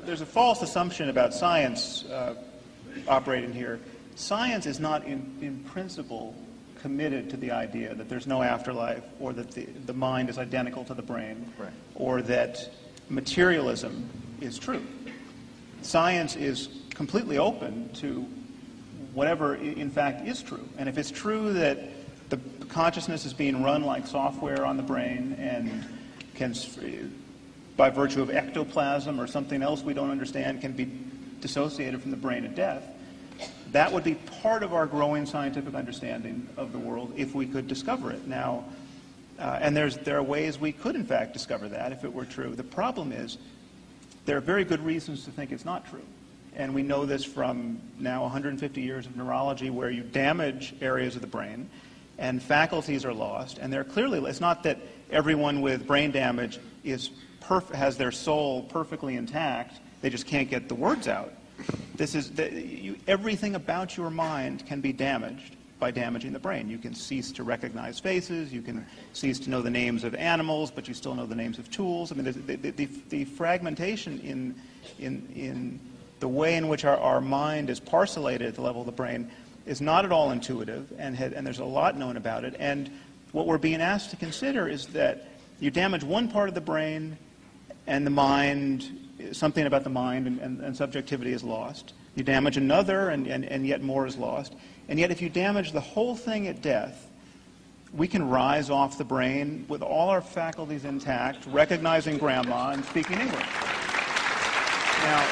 There's a false assumption about science operating here. Science is not in principle committed to the idea that there's no afterlife, or that the mind is identical to the brain, right, or that materialism is true. Science is completely open to whatever in fact is true. And if it's true that the consciousness is being run like software on the brain and can, by virtue of ectoplasm or something else we don't understand, can be dissociated from the brain at death, that would be part of our growing scientific understanding of the world if we could discover it. Now, and there are ways we could in fact discover that if it were true. The problem is there are very good reasons to think it's not true. And we know this from now 150 years of neurology, where you damage areas of the brain and faculties are lost. And they're clearly, it's not that everyone with brain damage has their soul perfectly intact, they just can't get the words out. This is everything about your mind can be damaged by damaging the brain. You can cease to recognize faces, you can cease to know the names of animals, but you still know the names of tools. I mean, the fragmentation in the way in which our mind is parcellated at the level of the brain is not at all intuitive, and there's a lot known about it. And what we're being asked to consider is that you damage one part of the brain, and the mind, something about the mind and subjectivity is lost. You damage another, and yet more is lost. And yet if you damage the whole thing at death, we can rise off the brain with all our faculties intact, recognizing grandma and speaking English. Now,